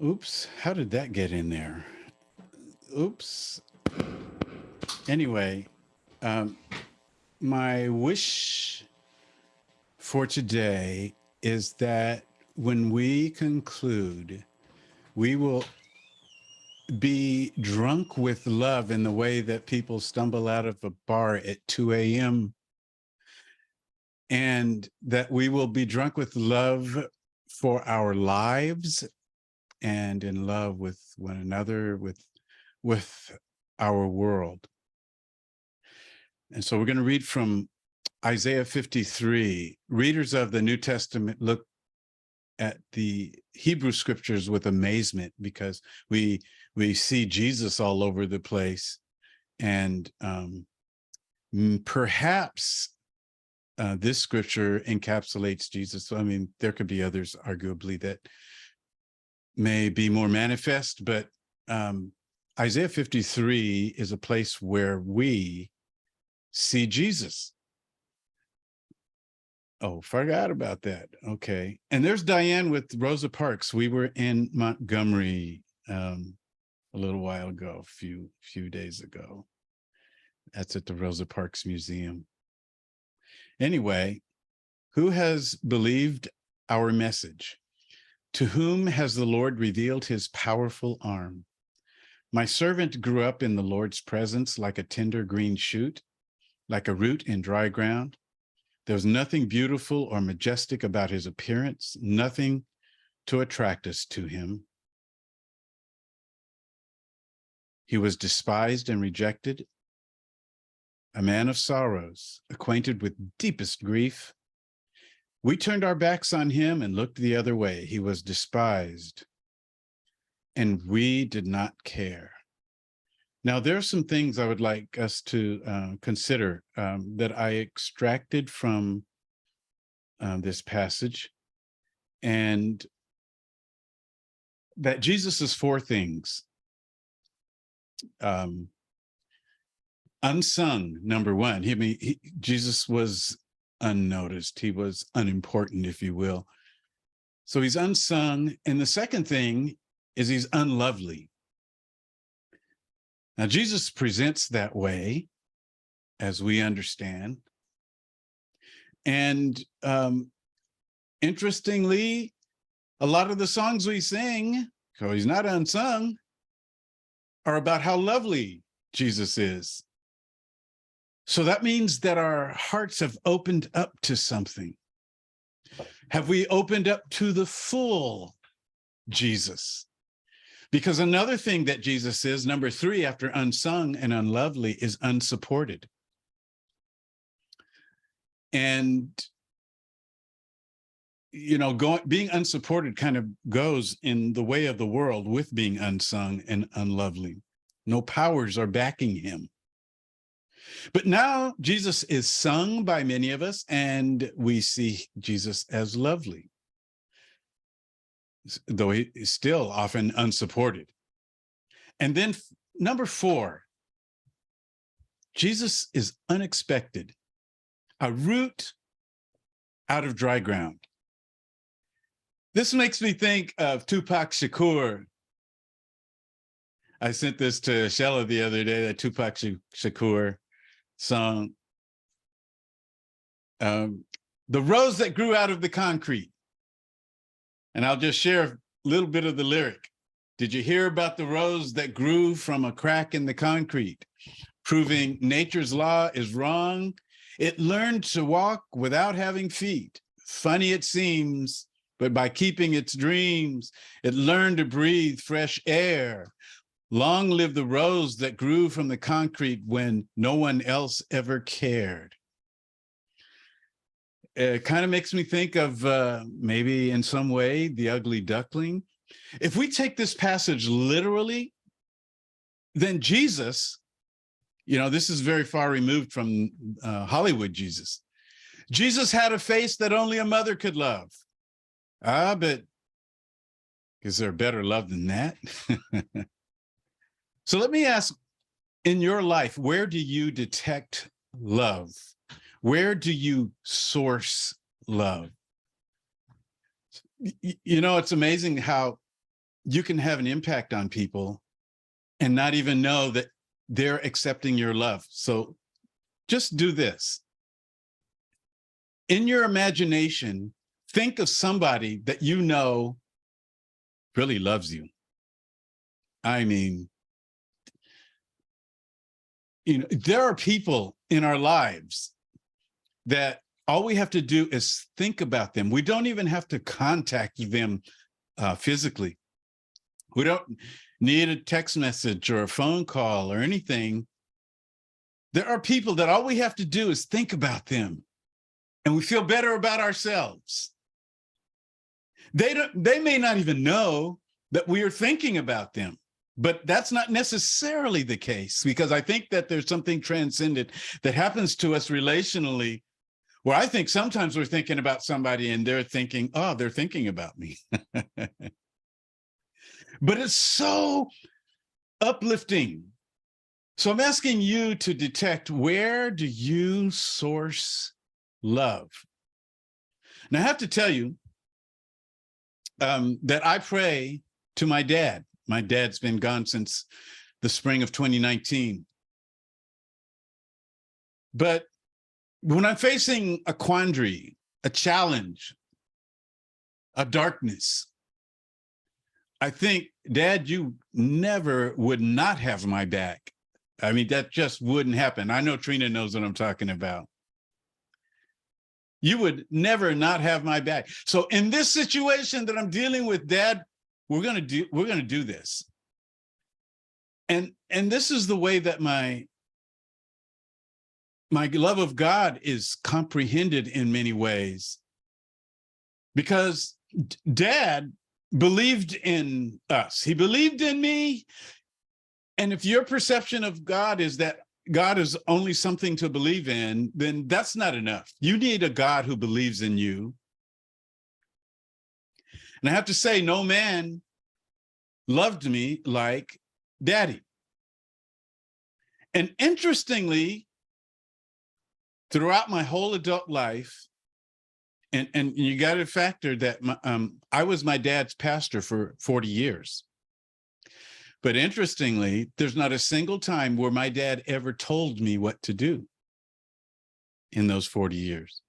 Oops, how did that get in there? Oops. Anyway, um, my wish for today is that when we conclude, we will be drunk with love in the way that people stumble out of a bar at 2 a.m. And that we will be drunk with love for our lives and in love with one another, with our world. And so we're going to read from Isaiah 53. Readers of the New Testament look at the Hebrew scriptures with amazement because we see Jesus all over the place. And perhaps this scripture encapsulates Jesus. So, I mean, there could be others, arguably, that may be more manifest, but Isaiah 53 is a place where we see Jesus. Oh, forgot about that. Okay. And there's Diane with Rosa Parks. We were in Montgomery a little while ago, few days ago. That's at the Rosa Parks Museum. Anyway, who has believed our message? To whom has the Lord revealed his powerful arm? My servant grew up in the Lord's presence like a tender green shoot, like a root in dry ground. There was nothing beautiful or majestic about his appearance, nothing to attract us to him. He was despised and rejected, a man of sorrows, acquainted with deepest grief. We turned our backs on him and looked the other way. He was despised, and we did not care. Now, there are some things I would like us to consider that I extracted from this passage, and that Jesus is four things. Unsung, number one. Jesus was unnoticed. He was unimportant, if you will. So he's unsung. And the second thing is he's unlovely. Now, Jesus presents that way, as we understand. And interestingly, a lot of the songs we sing, so he's not unsung, are about how lovely Jesus is. So that means that our hearts have opened up to something. Have we opened up to the full Jesus? Because another thing that Jesus is, number three, after unsung and unlovely, is unsupported. And, you know, being unsupported kind of goes in the way of the world with being unsung and unlovely. No powers are backing him. But now Jesus is sung by many of us, and we see Jesus as lovely, though he is still often unsupported. And then number four, Jesus is unexpected, a root out of dry ground. This makes me think of Tupac Shakur. I sent this to Shella the other day, that Tupac Shakur song, The Rose That Grew Out of the Concrete. And I'll just share a little bit of the lyric. Did you hear about the rose that grew from a crack in the concrete, proving nature's law is wrong? It learned to walk without having feet. Funny it seems, but by keeping its dreams, it learned to breathe fresh air. Long live the rose that grew from the concrete when no one else ever cared. It kind of makes me think of maybe in some way the ugly duckling. If we take this passage literally, then Jesus, you know, this is very far removed from Hollywood Jesus. Jesus had a face that only a mother could love. But is there better love than that? So let me ask, in your life, where do you detect love? Where do you source love? You know, it's amazing how you can have an impact on people and not even know that they're accepting your love. So just do this. In your imagination, think of somebody that you know really loves you. I mean, there are people in our lives that all we have to do is think about them. We don't even have to contact them physically. We don't need a text message or a phone call or anything. There are people that all we have to do is think about them, and we feel better about ourselves. They may not even know that we are thinking about them, but that's not necessarily the case, because I think that there's something transcendent that happens to us relationally, where I think sometimes we're thinking about somebody and they're thinking, oh, they're thinking about me. But it's so uplifting. So I'm asking you to detect, where do you source love? Now, I have to tell you that I pray to my dad. My dad's been gone since the spring of 2019. But when I'm facing a quandary, a challenge, a darkness, I think, Dad, you never would not have my back. I mean, that just wouldn't happen. I know Trina knows what I'm talking about. You would never not have my back. So in this situation that I'm dealing with, Dad, we're gonna do this. And this is the way that my love of God is comprehended in many ways, because Dad believed in us. He believed in me. And if your perception of God is that God is only something to believe in, then that's not enough. You need a God who believes in you. And I have to say, no man loved me like Daddy. And interestingly, throughout my whole adult life, and you got to factor that I was my dad's pastor for 40 years. But interestingly, there's not a single time where my dad ever told me what to do in those 40 years.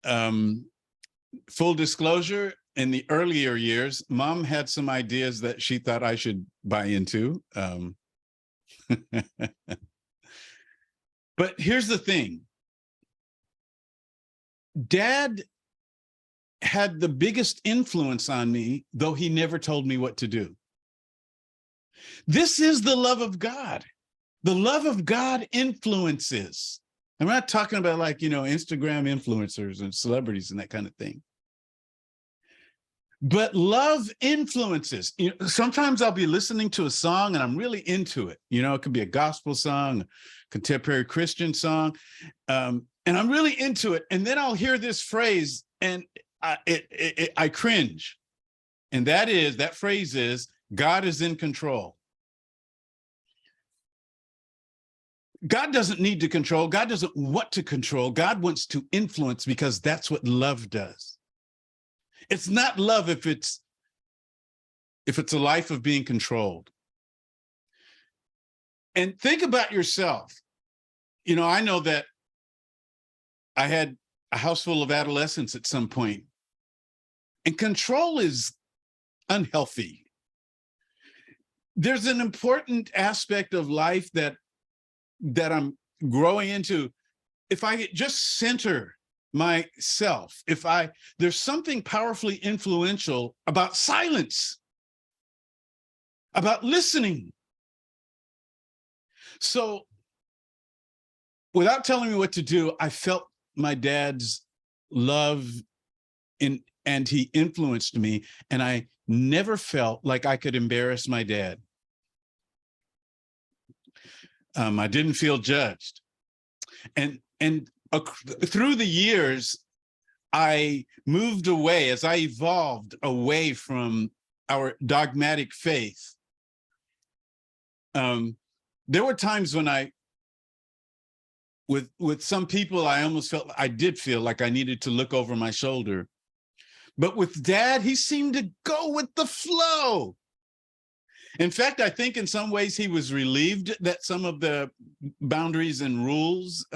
Full disclosure, in the earlier years, Mom had some ideas that she thought I should buy into. But here's the thing. Dad had the biggest influence on me, though he never told me what to do. This is the love of God. The love of God influences. I'm not talking about, like, Instagram influencers and celebrities and that kind of thing. But love influences. Sometimes I'll be listening to a song and I'm really into it. It could be a gospel song, a contemporary Christian song, and I'm really into it. And then I'll hear this phrase and I cringe. And that phrase is, God is in control. God doesn't need to control. God doesn't want to control. God wants to influence, because that's what love does. It's not love if it's a life of being controlled. And think about yourself. I know that I had a house full of adolescents at some point, and control is unhealthy. There's an important aspect of life that I'm growing into. If I just center myself, there's something powerfully influential about silence, about listening. So without telling me what to do, I felt my dad's love and he influenced me, and I never felt like I could embarrass my dad. I didn't feel judged. And through the years, I moved away, as I evolved away from our dogmatic faith. There were times when with some people, I almost felt, I did feel like I needed to look over my shoulder. But with Dad, he seemed to go with the flow. In fact, I think in some ways he was relieved that some of the boundaries and rules,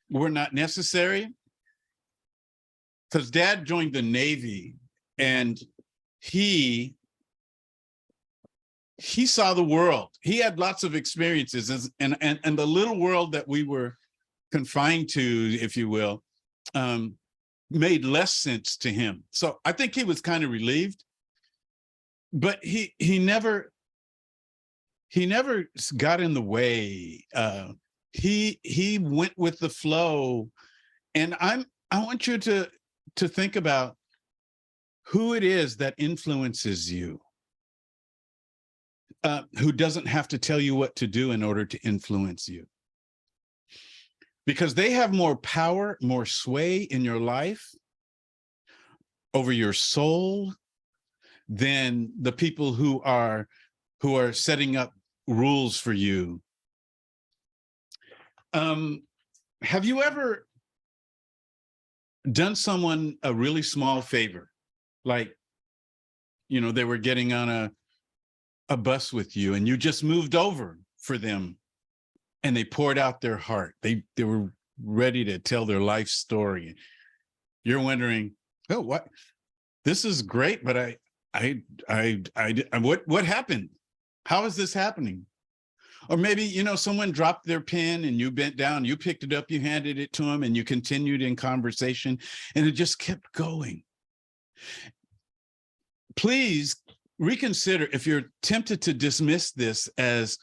were not necessary. Because Dad joined the Navy, and he saw the world. He had lots of experiences, and the little world that we were confined to, if you will, made less sense to him. So I think he was kind of relieved, but he never got in the way. He went with the flow, and I want you to think about who it is that influences you, who doesn't have to tell you what to do in order to influence you. Because they have more power, more sway in your life, over your soul, than the people who are setting up rules for you. Have you ever done someone a really small favor? Like, they were getting on a bus with you, and you just moved over for them, and they poured out their heart. They were ready to tell their life story. You're wondering, oh, what? This is great, but what happened? How is this happening? Or maybe, someone dropped their pen and you bent down, you picked it up, you handed it to them, and you continued in conversation, and it just kept going. Please reconsider if you're tempted to dismiss this as,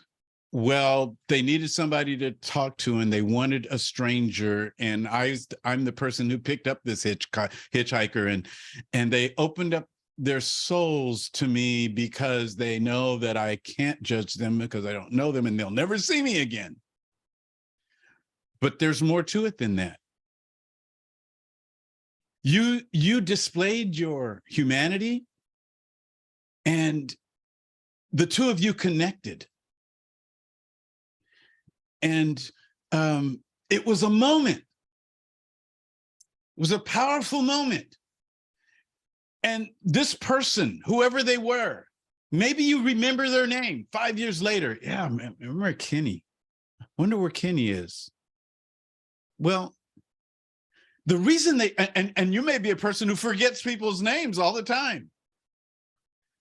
well, they needed somebody to talk to and they wanted a stranger, and I'm the person who picked up this hitchhiker, and they opened up their souls to me because they know that I can't judge them because I don't know them and they'll never see me again. But there's more to it than that. You displayed your humanity, and the two of you connected. And it was a moment. It was a powerful moment. And this person, whoever they were, maybe you remember their name 5 years later. Yeah, man, I remember Kenny. I wonder where Kenny is. Well, the reason and you may be a person who forgets people's names all the time,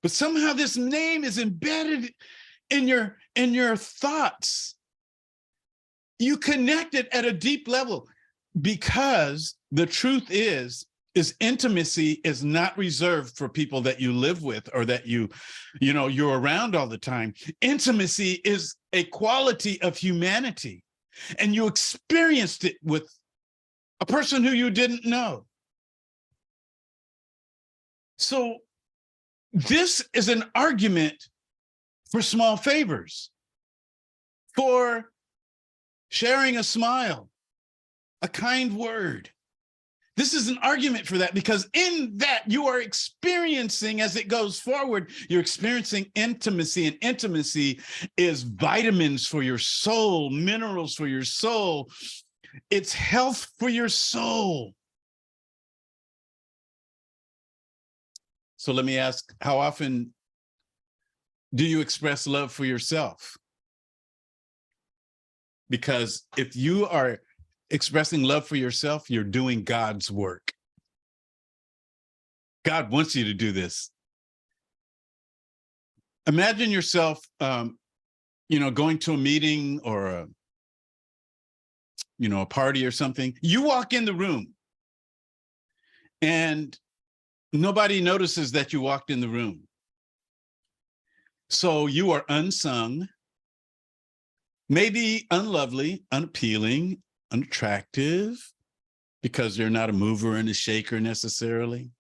but somehow this name is embedded in your thoughts. You connect it at a deep level, because the truth is intimacy is not reserved for people that you live with or that you're around all the time. Intimacy is a quality of humanity, and you experienced it with a person who you didn't know. So this is an argument for small favors, for sharing a smile, a kind word. This is an argument for that, because in that you are experiencing, as it goes forward, you're experiencing intimacy, and intimacy is vitamins for your soul, minerals for your soul. It's health for your soul. So let me ask, how often do you express love for yourself? Because if you are expressing love for yourself, you're doing God's work. God wants you to do this. Imagine yourself, going to a meeting or a party or something. You walk in the room and nobody notices that you walked in the room. So you are unsung, maybe unlovely, unappealing, unattractive, because you're not a mover and a shaker necessarily.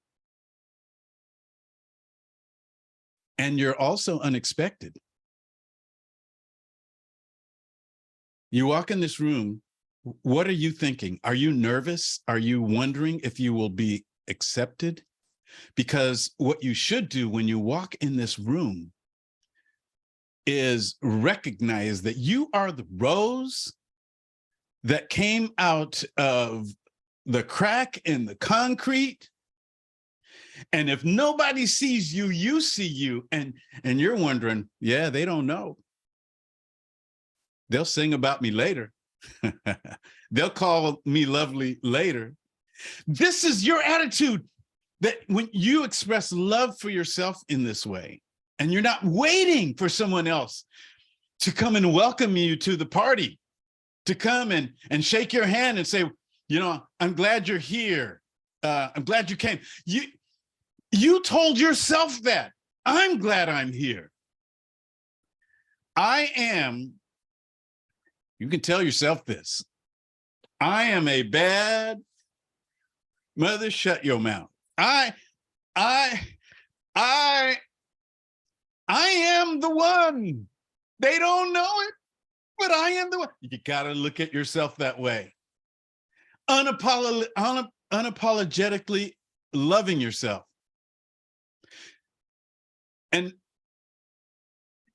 And you're also unexpected. You walk in this room, what are you thinking? Are you nervous? Are you wondering if you will be accepted? Because what you should do when you walk in this room is recognize that you are the rose that came out of the crack in the concrete And if nobody sees you, you see you. And you're wondering, yeah, they don't know. They'll sing about me later. They'll call me lovely later. This is your attitude, that when you express love for yourself in this way, and you're not waiting for someone else to come and welcome you to the party, to come and shake your hand and say, you know, I'm glad you're here. I'm glad you came. You told yourself that. I'm glad I'm here. I am, you can tell yourself this, I am a bad mother, shut your mouth. I am the one. They don't know it, but I am the one. You gotta look at yourself that way. Unapologetically loving yourself. And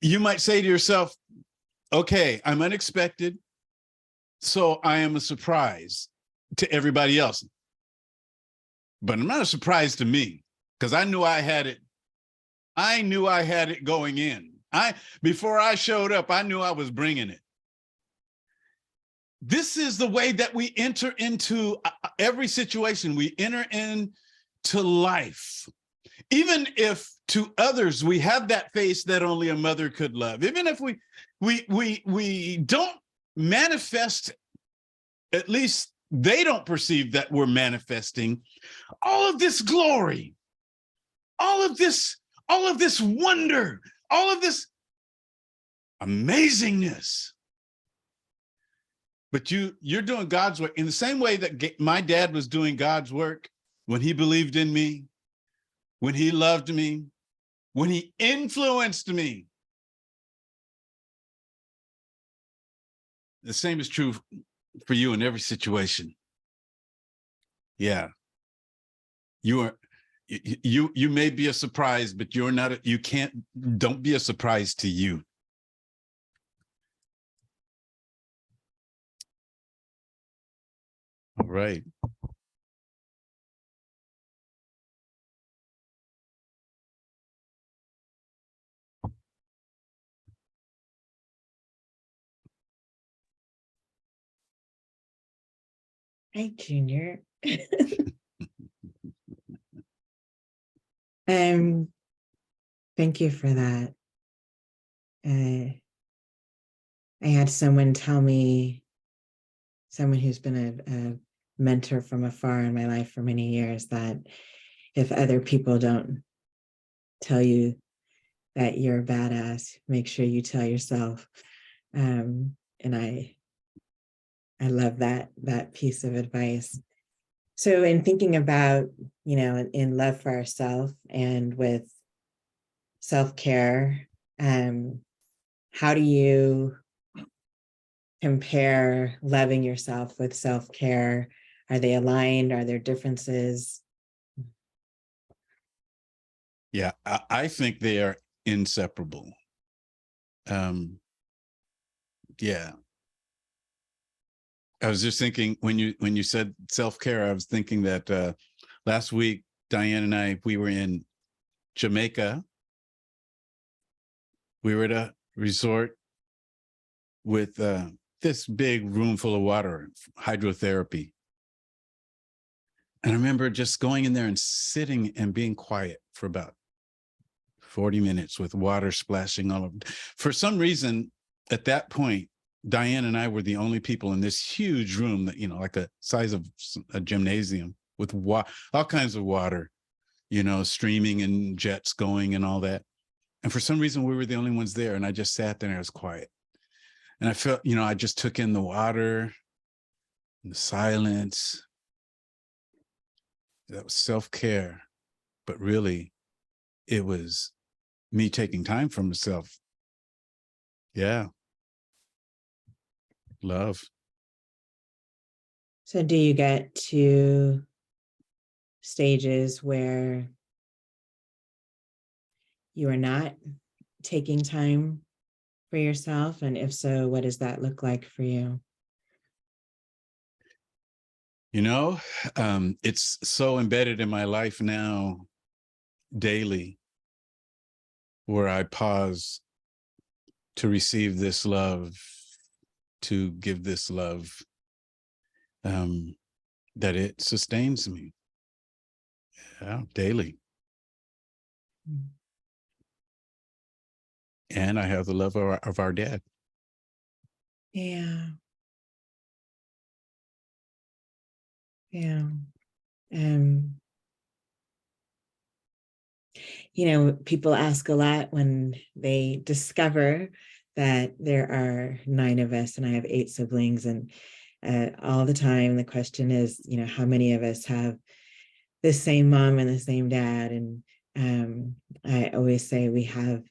you might say to yourself, okay, I'm unexpected, so I am a surprise to everybody else. But I'm not a surprise to me, because I knew I had it. I knew I had it going in. Before I showed up, I knew I was bringing it. This is the way that we enter into every situation. We enter into life. Even if to others we have that face that only a mother could love, even if we don't manifest, at least they don't perceive that we're manifesting all of this glory, all of this wonder, all of this amazingness. But you're doing God's work in the same way that my dad was doing God's work when he believed in me, when he loved me, when he influenced me. The same is true for you in every situation. Yeah. You may be a surprise, but you're not, don't be a surprise to you. All right. Hi, Junior. Thank you for that. I had someone tell me, someone who's been a mentor from afar in my life for many years, that if other people don't tell you that you're a badass, make sure you tell yourself. And I love that piece of advice. So in thinking about, in love for ourselves and with self-care, how do you compare loving yourself with self-care? Are they aligned? Are there differences? Yeah, I think they are inseparable. Yeah. I was just thinking when you said self-care, I was thinking that last week, Diane and I, we were in Jamaica. We were at a resort with this big room full of water, hydrotherapy. And I remember just going in there and sitting and being quiet for about 40 minutes with water splashing all over. For some reason, at that point, Diane and I were the only people in this huge room that, like the size of a gymnasium with all kinds of water, streaming and jets going and all that. And for some reason, we were the only ones there. And I just sat there and I was quiet. And I felt, I just took in the water and the silence. That was self-care. But really, it was me taking time for myself. Yeah. Love. So do you get to stages where you are not taking time for yourself? And if so, what does that look like for you? It's so embedded in my life now daily where I pause to receive this love, to give this love, that it sustains me. Yeah, daily. Mm. And I have the love of our dad. Yeah. Yeah. Um, people ask a lot when they discover that there are 9 of us and I have 8 siblings. And all the time, the question is, how many of us have the same mom and the same dad? And I always say we have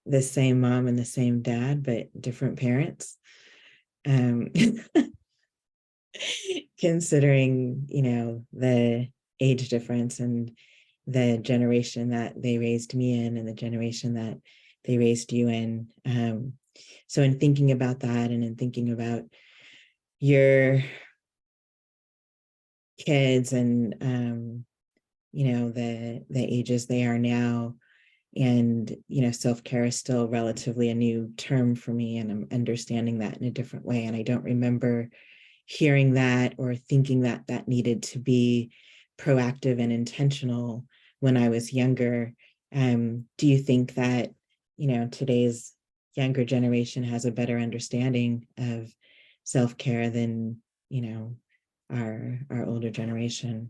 the same mom and the same dad, but different parents. Um, considering, the age difference and the generation that they raised me in and the generation that they raised you in. So in thinking about that and in thinking about your kids and the ages they are now, and self-care is still relatively a new term for me, and I'm understanding that in a different way. And I don't remember hearing that or thinking that that needed to be proactive and intentional when I was younger. Do you think that today's younger generation has a better understanding of self-care than our older generation?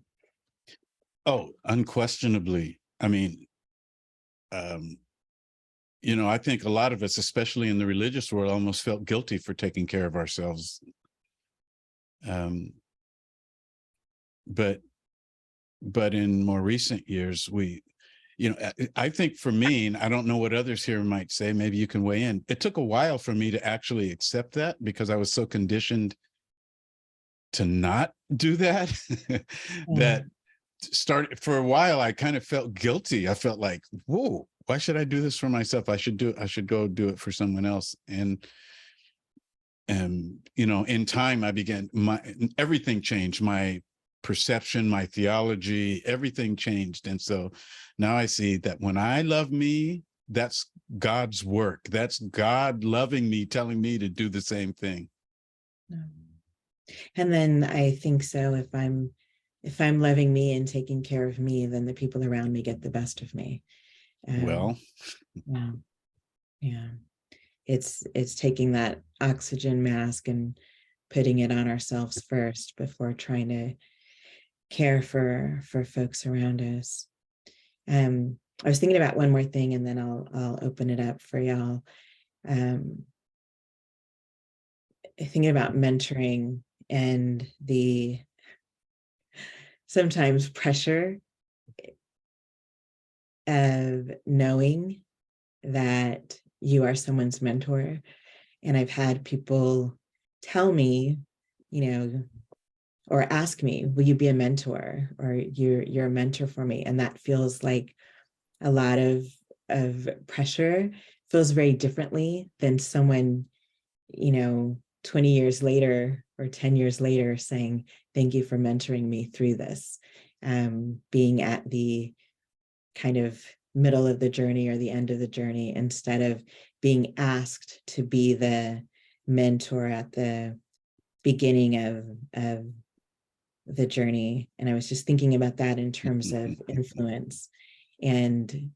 Oh, unquestionably. I mean, I think a lot of us, especially in the religious world, almost felt guilty for taking care of ourselves. But in more recent years, I think for me, and I don't know what others here might say, maybe you can weigh in. It took a while for me to actually accept that because I was so conditioned to not do that, that started for a while. I kind of felt guilty. I felt like, whoa, why should I do this for myself? I should go do it for someone else. And in time, I began, everything changed. My perception, my theology, everything changed. And so now I see that when I love me, that's God's work. That's God loving me, telling me to do the same thing. And then I think so, if I'm loving me and taking care of me, then the people around me get the best of me. Well, yeah, yeah. It's taking that oxygen mask and putting it on ourselves first before trying to care for folks around us. I was thinking about one more thing, and then I'll open it up for y'all. Thinking about mentoring and the sometimes pressure of knowing that you are someone's mentor. And I've had people tell me, or ask me, will you be a mentor? Or you're a mentor for me. And that feels like a lot of pressure, feels very differently than someone, 20 years later or 10 years later saying, thank you for mentoring me through this. Being at the kind of middle of the journey or the end of the journey, instead of being asked to be the mentor at the beginning of the journey. And I was just thinking about that in terms of influence, and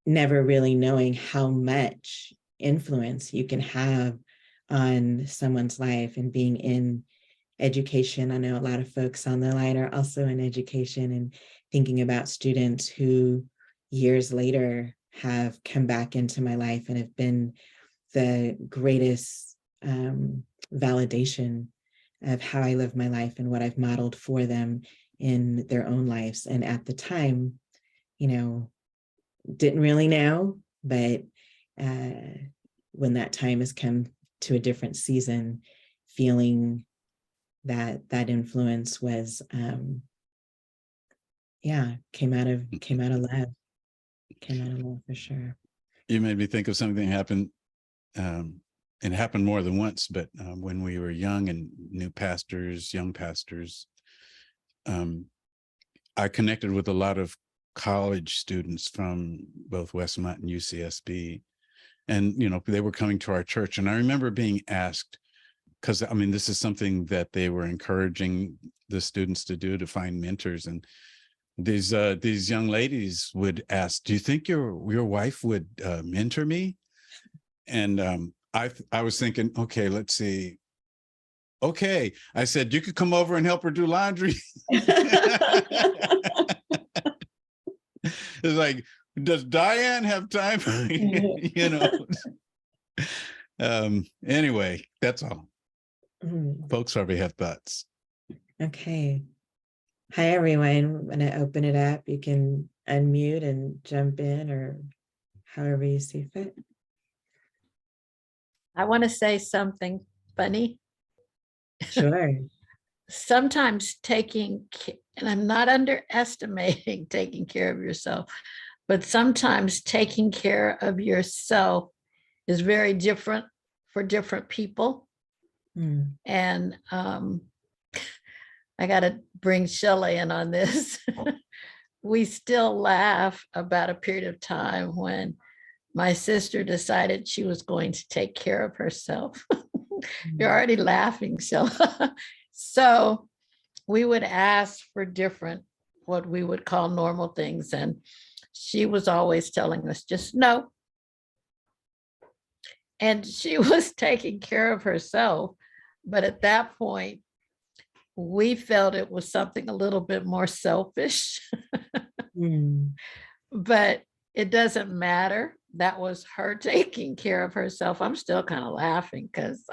never really knowing how much influence you can have on someone's life. And being in education, I know a lot of folks on the line are also in education, and thinking about students who years later have come back into my life and have been the greatest validation of how I live my life and what I've modeled for them in their own lives. And at the time, didn't really know, but when that time has come to a different season, feeling that influence was came out of love for sure. You made me think of something that happened, and it happened more than once, but when we were young and young pastors, I connected with a lot of college students from both Westmont and UCSB. And, they were coming to our church. And I remember being asked, because I mean, this is something that they were encouraging the students to do, to find mentors. And these young ladies would ask, do you think your wife would mentor me? And I was thinking, okay, let's see. Okay. I said, you could come over and help her do laundry. It's like, does Diane have time? Anyway, that's all. Folks probably have thoughts. Okay. Hi, everyone. I'm going to open it up. You can unmute and jump in or however you see fit. I want to say something funny. Sure. Sometimes and I'm not underestimating taking care of yourself, but sometimes taking care of yourself is very different for different people. And I got to bring Shelley in on this. We still laugh about a period of time when my sister decided she was going to take care of herself. You're already laughing, Shelley. So we would ask for different, what we would call normal things. And she was always telling us, just no. And she was taking care of herself. But at that point, we felt it was something a little bit more selfish. But it doesn't matter. That was her taking care of herself. I'm still kind of laughing because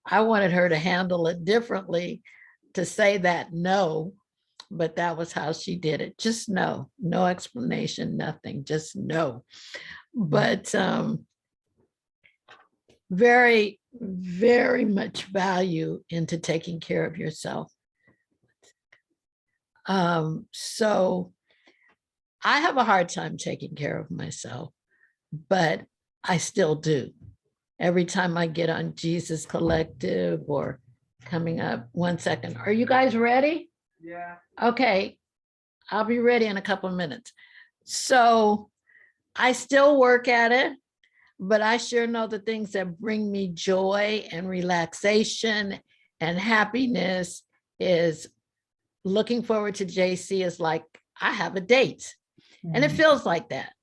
I wanted her to handle it differently, to say that no, but that was how she did it. Just no, no explanation, nothing, just no. But very, very much value into taking care of yourself. So I have a hard time taking care of myself, but I still do. Every time I get on Jesus Collective or coming up, 1 second. Are you guys ready? Yeah. Okay. I'll be ready in a couple of minutes. So I still work at it, but I sure know the things that bring me joy and relaxation and happiness is looking forward to JC is like, I have a date. And it feels like that,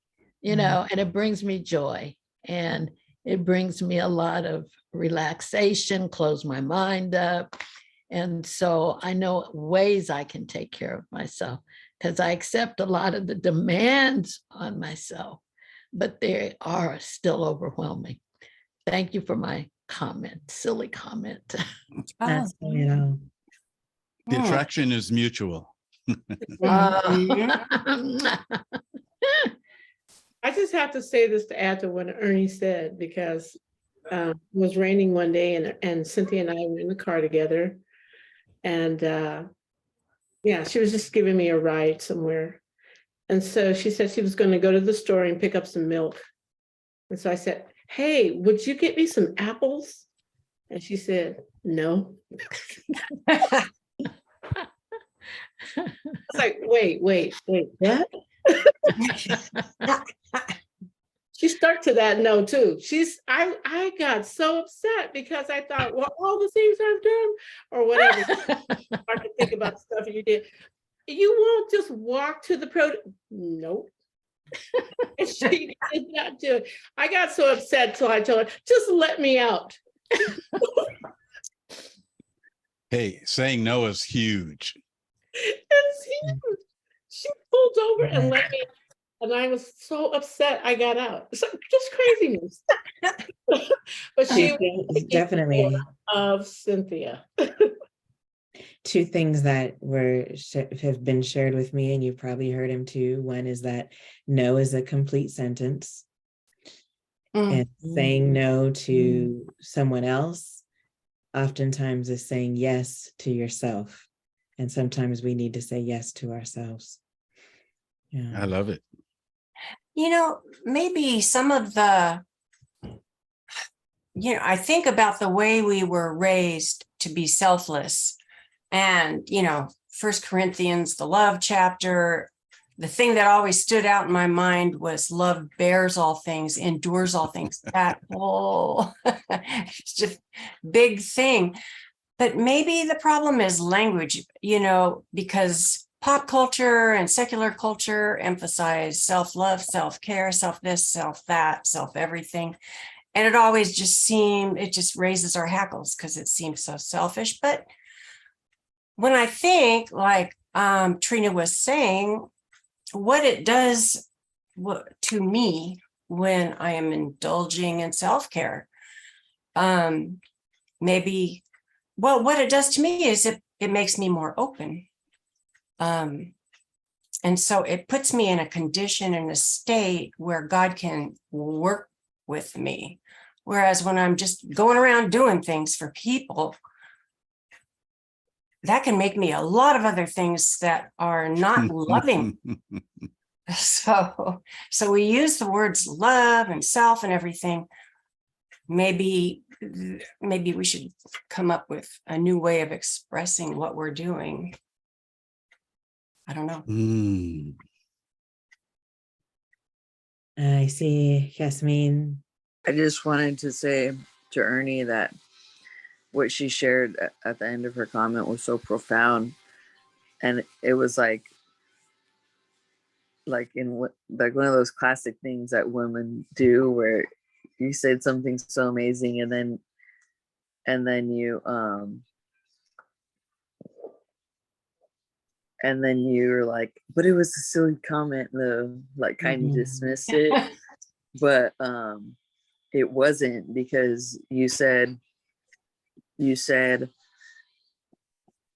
and it brings me joy and it brings me a lot of relaxation, close my mind up. And so I know ways I can take care of myself because I accept a lot of the demands on myself, but they are still overwhelming. Thank you for my comment, silly comment. That's you know. The attraction is mutual. I just have to say this to add to what Ernie said, because it was raining one day and Cynthia and I were in the car together. And she was just giving me a ride somewhere. And so she said she was going to go to the store and pick up some milk. And so I said, hey, would you get me some apples? And she said, no. I was like, wait, what? She stuck to that no too. I got so upset because I thought, well, all the things I've done or whatever. I could think about the stuff you did. You won't just walk to the nope. And she did not do it. I got so upset till I told her, just let me out. Hey, saying no is huge. It's huge. She pulled over and let me, and I was so upset I got out. It's like just craziness. But she was definitely of Cynthia. two things that have been shared with me, and you've probably heard them too. One is that no is a complete sentence. And saying no to someone else oftentimes is saying yes to yourself. And sometimes we need to say yes to ourselves. Yeah. I love it. Maybe some of the, I think about the way we were raised to be selfless and, First Corinthians, the love chapter, the thing that always stood out in my mind was love bears all things, endures all things. That whole it's just big thing. But maybe the problem is language, because pop culture and secular culture emphasize self-love, self-care, self-this, self-that, self-everything. And it just raises our hackles because it seems so selfish. But when I think, like Trina was saying, what it does to me when I am indulging in self-care, what it does to me is it makes me more open. And so it puts me in a condition, in a state where God can work with me. Whereas when I'm just going around doing things for people, that can make me a lot of other things that are not loving. So we use the words love and self and everything. Maybe we should come up with a new way of expressing what we're doing. I don't know. I see Yasmin. I just wanted to say to Ernie that what she shared at the end of her comment was so profound, and it was like in one of those classic things that women do, where you said something so amazing, and then you're like, but it was a silly comment, though, like kind of dismissed it, but it wasn't, because you said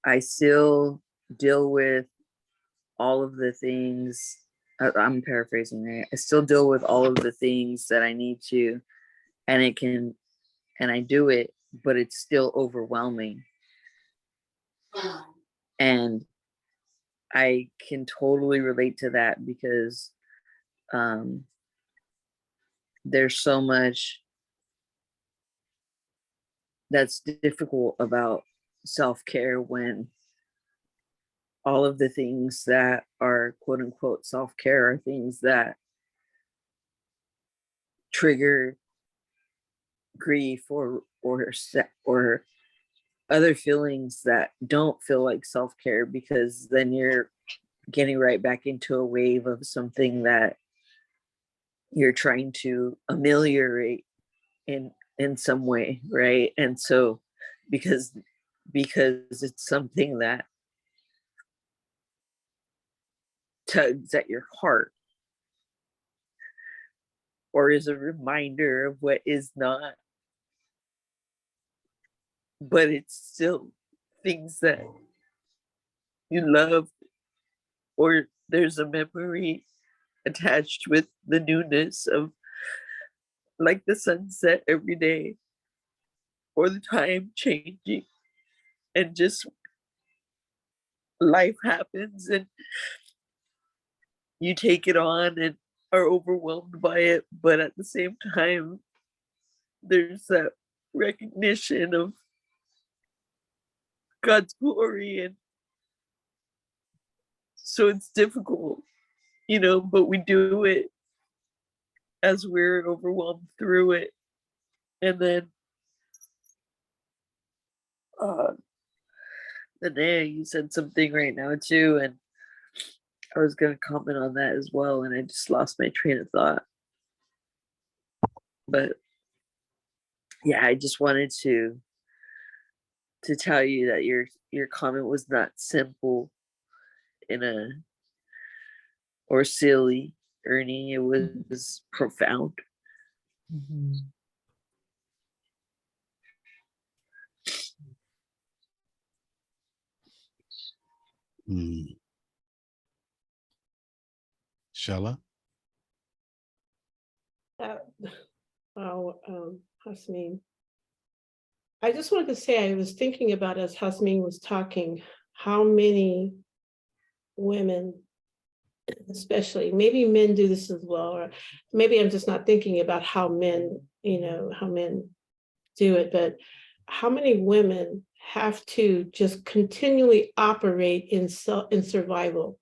I still deal with all of the things. I'm paraphrasing, right? I still deal with all of the things that I need to, and I do it, but it's still overwhelming. And I can totally relate to that, because there's so much that's difficult about self-care when all of the things that are quote unquote self-care are things that trigger grief or other feelings that don't feel like self-care, because then you're getting right back into a wave of something that you're trying to ameliorate in some way, right? And so because it's something that tugs at your heart, or is a reminder of what is not, but it's still things that you love, or there's a memory attached with the newness of, like, the sunset every day, or the time changing, and just life happens and you take it on and are overwhelmed by it, but at the same time there's that recognition of God's glory, and so it's difficult, but we do it as we're overwhelmed through it. And then Linnea, you said something right now too, and I was going to comment on that as well, and I just lost my train of thought. But yeah, I just wanted to tell you that your comment was not simple or silly, Ernie. It was profound. Shella? Hasmin. I just wanted to say, I was thinking about, as Hasmin was talking, how many women, especially, maybe men do this as well, or maybe I'm just not thinking about how men do it, but how many women have to just continually operate in survival.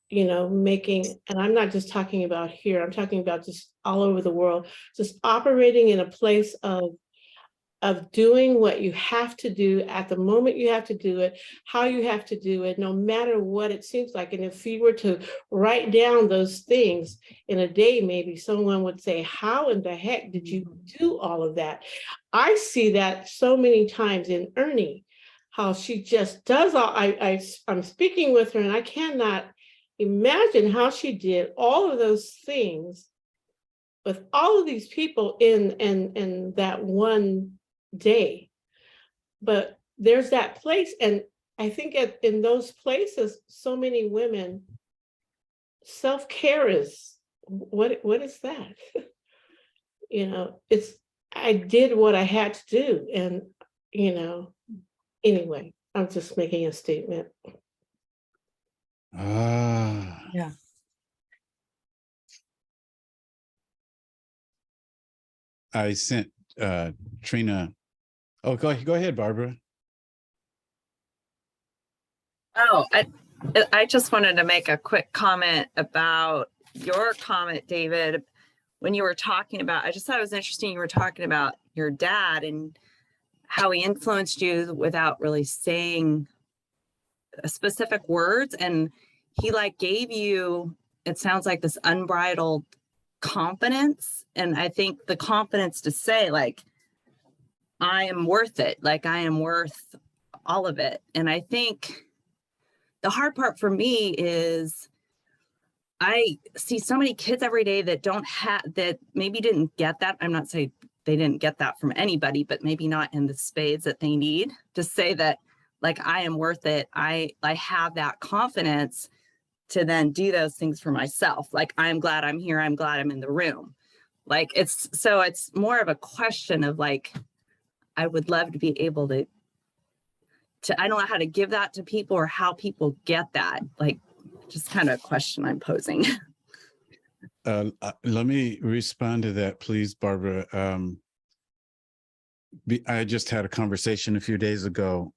You know, making, and I'm not just talking about here, I'm talking about just all over the world, just operating in a place of doing what you have to do at the moment you have to do it, how you have to do it, no matter what it seems like. And if you were to write down those things in a day, maybe someone would say, how in the heck did you do all of that? I see that so many times in Ernie, how she just does all, I'm speaking with her and I cannot imagine how she did all of those things with all of these people in that one day. But there's that place, and I think in those places, so many women, self-care is what is that? You know, it's, I did what I had to do, and you know, anyway, I'm just making a statement. Ah, Yeah. I sent Trina. Oh, go ahead, Barbara. Oh, I just wanted to make a quick comment about your comment, David. When you were talking about, I just thought it was interesting. You were talking about your dad and how he influenced you without really saying specific words. And he like gave you, it sounds like, this unbridled confidence. And I think the confidence to say, like, I am worth it. Like, I am worth all of it. And I think the hard part for me is I see so many kids every day that don't have, that maybe didn't get that. I'm not saying they didn't get that from anybody, but maybe not in the spades that they need to say that, like, I am worth it. I have that confidence to then do those things for myself. Like, I'm glad I'm here. I'm glad I'm in the room. Like, it's more of a question of like, I would love to be able to I don't know how to give that to people or how people get that. Like, just kind of a question I'm posing. Let me respond to that, please, Barbara. I just had a conversation a few days ago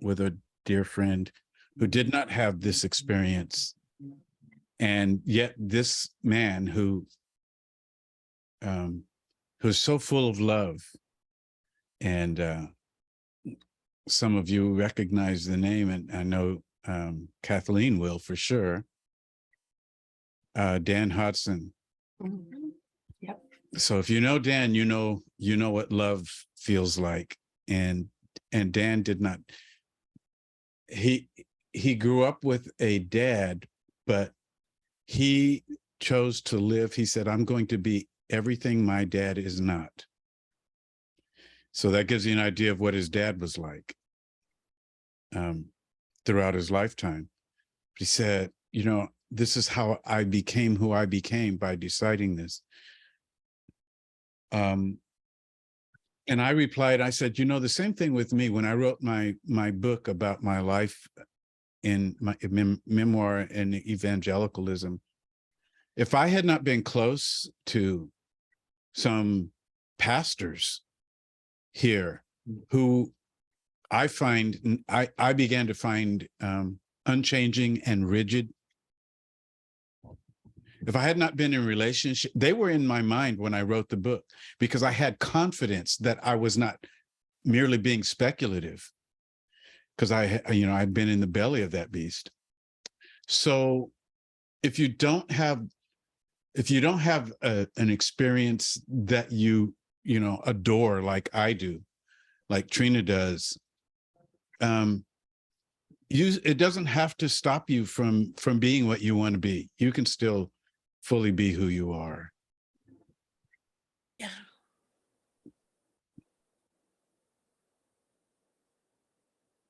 with a dear friend who did not have this experience. And yet this man who's so full of love, and some of you recognize the name, and I know Kathleen will for sure. Dan Hodson. Mm-hmm. Yep. So if you know Dan, you know what love feels like. And Dan did not. He grew up with a dad, but he chose to live. He said, I'm going to be everything my dad is not. So that gives you an idea of what his dad was like throughout his lifetime. He said, you know, this is how I became who I became by deciding this. And I replied, I said, you know, the same thing with me when I wrote my book about my life in my memoir in evangelicalism. If I had not been close to some pastors here who I began to find unchanging and rigid. If I had not been in relationship, they were in my mind when I wrote the book, because I had confidence that I was not merely being speculative, because I'd been in the belly of that beast. So if you don't have an experience that you adore like I do, like Trina does, it doesn't have to stop you from being what you want to be. You can still fully be who you are. Yeah.